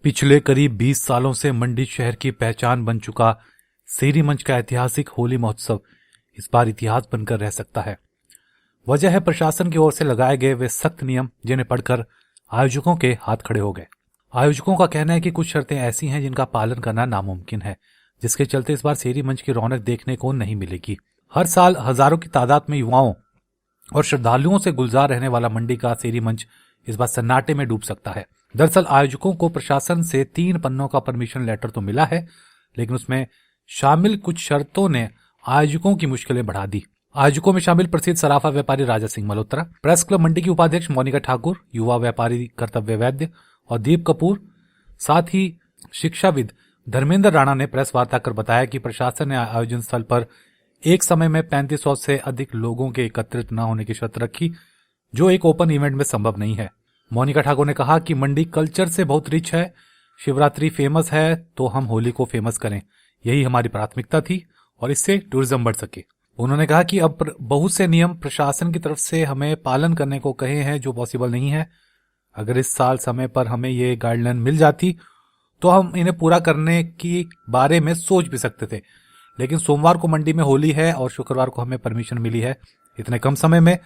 पिछले करीब 20 सालों से मंडी शहर की पहचान बन चुका सेरी मंच का ऐतिहासिक होली महोत्सव इस बार इतिहास बनकर रह सकता है। वजह है प्रशासन की ओर से लगाए गए वे सख्त नियम, जिन्हें पढ़कर आयोजकों के हाथ खड़े हो गए। आयोजकों का कहना है कि कुछ शर्तें ऐसी हैं जिनका पालन करना नामुमकिन है, जिसके चलते इस बार सेरी मंच की रौनक देखने को नहीं मिलेगी। हर साल हजारों की तादाद में युवाओं और श्रद्धालुओं से गुलजार रहने वाला मंडी का सेरी मंच इस बार सन्नाटे में डूब सकता है। दरअसल आयोजकों को प्रशासन से 3 पन्नों का परमिशन लेटर तो मिला है, लेकिन उसमें शामिल कुछ शर्तों ने आयोजकों की मुश्किलें बढ़ा दी। आयोजकों में शामिल प्रसिद्ध सराफा व्यापारी राजा सिंह मल्होत्रा, प्रेस क्लब मंडी की उपाध्यक्ष मोनिका ठाकुर, युवा व्यापारी कर्तव्य वैद्य और दीप कपूर, साथ ही शिक्षाविद धर्मेंद्र राणा ने प्रेस वार्ता कर बताया कि प्रशासन ने आयोजन स्थल पर एक समय में 3500 से अधिक लोगों के एकत्रित न होने की शर्त रखी, जो एक ओपन इवेंट में संभव नहीं है। मोनिका ठाकुर ने कहा कि मंडी कल्चर से बहुत रिच है, शिवरात्रि फेमस है तो हम होली को फेमस करें, यही हमारी प्राथमिकता थी और इससे टूरिज्म बढ़ सके। उन्होंने कहा कि अब बहुत से नियम प्रशासन की तरफ से हमें पालन करने को कहे हैं, जो पॉसिबल नहीं है। अगर इस साल समय पर हमें ये गाइडलाइन मिल जाती तो हम इन्हें पूरा करने की बारे में सोच भी सकते थे, लेकिन सोमवार को मंडी में होली है और शुक्रवार को हमें परमिशन मिली है। इतने कम समय में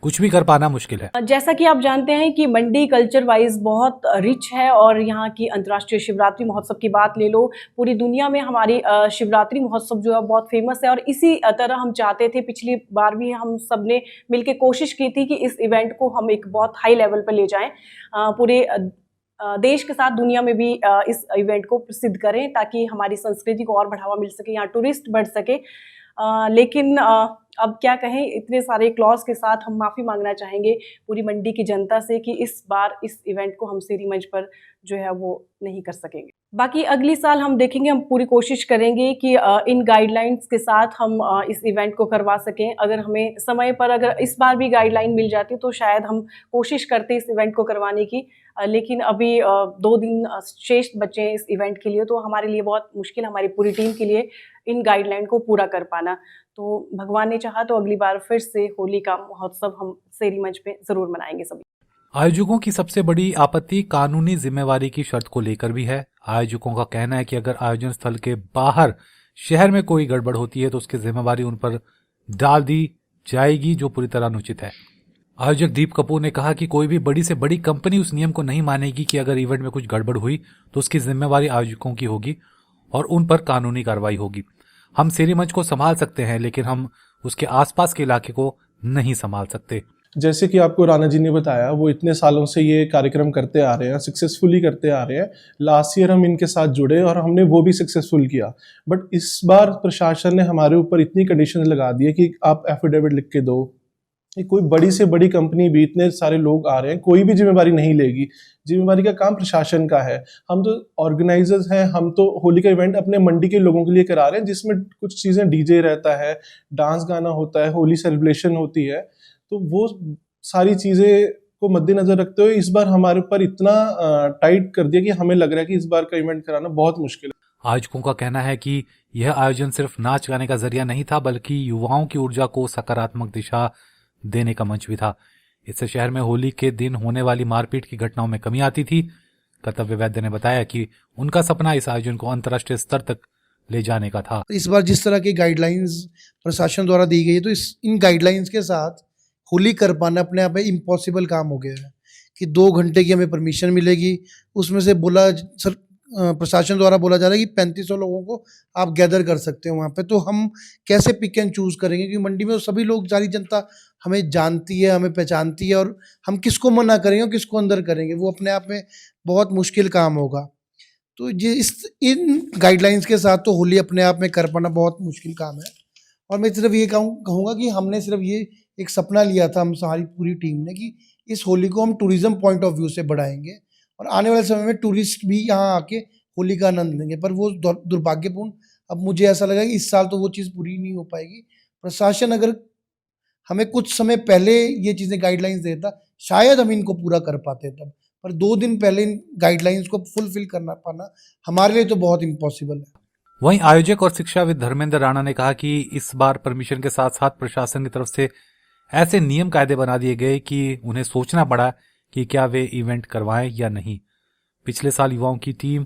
कुछ भी कर पाना मुश्किल है। जैसा कि आप जानते हैं कि मंडी कल्चर वाइज बहुत रिच है और यहाँ की अंतर्राष्ट्रीय शिवरात्रि महोत्सव की बात ले लो, पूरी दुनिया में हमारी शिवरात्रि महोत्सव जो है बहुत फेमस है। और इसी तरह हम चाहते थे, पिछली बार भी हम सब ने मिलकर कोशिश की थी कि इस इवेंट को हम एक बहुत हाई लेवल पर ले जाएं, पूरे देश के साथ दुनिया में भी इस इवेंट को प्रसिद्ध करें, ताकि हमारी संस्कृति को और बढ़ावा मिल सके, यहाँ टूरिस्ट बढ़ सके। लेकिन अब क्या कहें, इतने सारे क्लॉज के साथ हम माफ़ी मांगना चाहेंगे पूरी मंडी की जनता से कि इस बार इस इवेंट को हम सेरी मंच पर जो है वो नहीं कर सकेंगे। बाकी अगली साल हम देखेंगे, हम पूरी कोशिश करेंगे कि इन गाइडलाइंस के साथ हम इस इवेंट को करवा सकें। अगर हमें समय पर अगर इस बार भी गाइडलाइन मिल जाती तो शायद हम कोशिश करते इस इवेंट को करवाने की, लेकिन अभी 2 दिन शेष बचे हैं इस इवेंट के लिए, तो हमारे लिए बहुत मुश्किल, हमारी पूरी टीम के लिए इन गाइडलाइन को पूरा कर पाना। तो भगवान ने चाहा तो अगली बार फिर से होली का महोत्सव हम सेरी मंच पे जरूर मनाएंगे सभी। आयोजकों की सबसे बड़ी आपत्ति कानूनी जिम्मेवारी की शर्त को लेकर भी है। आयोजकों का कहना है कि अगर आयोजन स्थल के बाहर शहर में कोई गड़बड़ होती है तो उसकी जिम्मेवारी उन पर डाल दी जाएगी, जो पूरी तरह अनुचित है। आयोजक दीप कपूर ने कहा कि कोई भी बड़ी से बड़ी कंपनी उस नियम को नहीं मानेगी कि अगर इवेंट में कुछ गड़बड़ हुई तो उसकी जिम्मेवारी आयोजकों की होगी और उन पर कानूनी कार्रवाई होगी। हम सेरी मंच को संभाल सकते हैं, लेकिन हम उसके आसपास के इलाके को नहीं संभाल सकते। जैसे कि आपको राणा जी ने बताया, वो इतने सालों से ये कार्यक्रम करते आ रहे हैं, सक्सेसफुली करते आ रहे हैं। लास्ट ईयर हम इनके साथ जुड़े और हमने वो भी सक्सेसफुल किया, बट इस बार प्रशासन ने हमारे ऊपर इतनी कंडीशन लगा दी है कि आप एफिडेविट लिख के दो। कोई बड़ी से बड़ी कंपनी भी, इतने सारे लोग आ रहे हैं, कोई भी जिम्मेवारी नहीं लेगी। जिम्मेवारी का काम प्रशासन का है। हम तो ऑर्गेनाइजर्स हैं, हम तो होली का इवेंट अपने मंडी के लोगों के लिए करा रहे हैं, जिसमें कुछ चीजें डीजे रहता है, डांस गाना होता है, होली सेलिब्रेशन होती है। तो वो सारी चीजें को मद्देनजर रखते हुए इस बार हमारे ऊपर इतना टाइट कर दिया कि हमें लग रहा है कि इस बार का इवेंट कराना बहुत मुश्किल है। आयोजकों का कहना है कि यह आयोजन सिर्फ नाच गाने का जरिया नहीं था, बल्कि युवाओं की ऊर्जा को सकारात्मक दिशा देने का मंच भी था। इससे शहर में होली के दिन होने वाली मारपीट की घटनाओं में कमी आती थी। कर्तव्य वैद्य ने बताया कि उनका सपना इस आयोजन को अंतर्राष्ट्रीय स्तर तक ले जाने का था। इस बार जिस तरह की गाइडलाइंस प्रशासन द्वारा दी गई है, तो इन गाइडलाइंस के साथ होली कर पाना अपने आप में इम्पॉसिबल काम हो गया है कि 2 घंटे की हमें परमिशन मिलेगी। उसमें से प्रशासन द्वारा बोला जा रहा है कि 3500 लोगों को आप गैदर कर सकते हो वहाँ पे। तो हम कैसे पिक एंड चूज करेंगे, क्योंकि मंडी में तो सभी लोग, सारी जनता हमें जानती है, हमें पहचानती है, और हम किसको मना करेंगे और किसको अंदर करेंगे, वो अपने आप में बहुत मुश्किल काम होगा। तो ये इन गाइडलाइंस के साथ तो होली अपने आप में कर पाना बहुत मुश्किल काम है। और मैं सिर्फ ये कहूँगा कि हमने सिर्फ ये एक सपना लिया था, हम सारी पूरी टीम ने, कि इस होली को हम टूरिज्म पॉइंट ऑफ व्यू से बढ़ाएंगे और आने वाले समय में टूरिस्ट भी यहाँ आके होली का आनंद लेंगे। पर वो दुर्भाग्यपूर्ण, अब मुझे ऐसा लगा कि इस साल तो वो चीज़ पूरी नहीं हो पाएगी। प्रशासन अगर हमें कुछ समय पहले ये चीज़ें गाइडलाइंस देता, शायद हम इनको पूरा कर पाते तब, पर 2 दिन पहले इन गाइडलाइंस को फुलफिल करना पाना हमारे लिए तो बहुत इम्पॉसिबल है। वहीं आयोजक और शिक्षाविद धर्मेंद्र राणा ने कहा कि इस बार परमिशन के साथ साथ प्रशासन की तरफ से ऐसे नियम कायदे बना दिए गए कि उन्हें सोचना पड़ा कि क्या वे इवेंट करवाएं या नहीं। पिछले साल युवाओं की टीम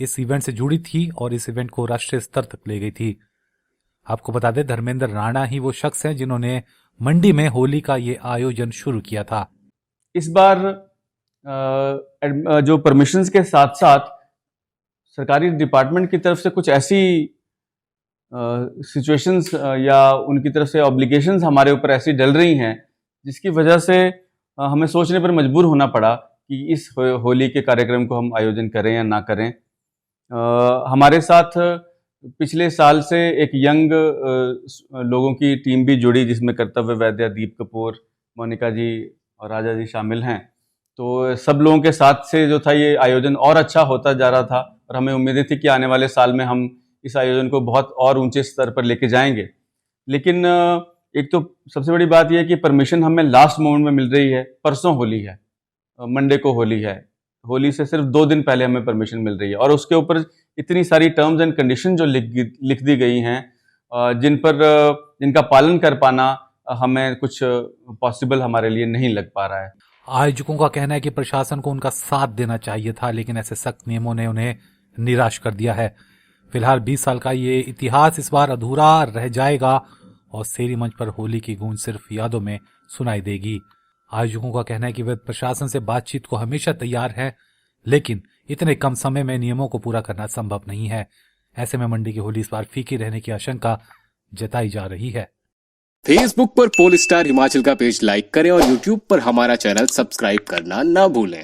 इस इवेंट से जुड़ी थी और इस इवेंट को राष्ट्रीय स्तर तक ले गई थी। आपको बता दें, धर्मेंद्र राणा ही वो शख्स हैं जिन्होंने मंडी में होली का ये आयोजन शुरू किया था। इस बार जो परमिशंस के साथ साथ सरकारी डिपार्टमेंट की तरफ से कुछ ऐसी सिचुएशंस या उनकी तरफ से ऑब्लिगेशंस हमारे ऊपर ऐसी डल रही हैं जिसकी वजह से हमें सोचने पर मजबूर होना पड़ा कि इस होली के कार्यक्रम को हम आयोजन करें या ना करें। हमारे साथ पिछले साल से एक यंग लोगों की टीम भी जुड़ी जिसमें कर्तव्य वैद्य, दीप कपूर, मोनिका जी और राजा जी शामिल हैं। तो सब लोगों के साथ से जो था ये आयोजन और अच्छा होता जा रहा था और हमें उम्मीदें थी कि आने वाले साल में हम इस आयोजन को बहुत और ऊंचे स्तर पर लेके जाएंगे। लेकिन एक तो सबसे बड़ी बात यह है कि परमिशन हमें लास्ट मोमेंट में मिल रही है। परसों होली है, मंडे को होली है, होली से सिर्फ 2 दिन पहले हमें परमिशन मिल रही है और उसके ऊपर इतनी सारी टर्म्स एंड कंडीशन जो लिख दी गई हैं जिनका पालन कर पाना हमें कुछ पॉसिबल हमारे लिए नहीं लग पा रहा है। आयोजकों का कहना है कि प्रशासन को उनका साथ देना चाहिए था, लेकिन ऐसे सख्त नियमों ने उन्हें निराश कर दिया है। फिलहाल 20 साल का ये इतिहास इस बार अधूरा रह जाएगा और सेरी मंच पर होली की गूंज सिर्फ यादों में सुनाई देगी। आयोजकों का कहना है कि वे प्रशासन से बातचीत को हमेशा तैयार है, लेकिन इतने कम समय में नियमों को पूरा करना संभव नहीं है। ऐसे में मंडी की होली इस बार फीकी रहने की आशंका जताई जा रही है। फेसबुक पर पोल स्टार हिमाचल का पेज लाइक करें और यूट्यूब पर हमारा चैनल सब्सक्राइब करना ना भूलें।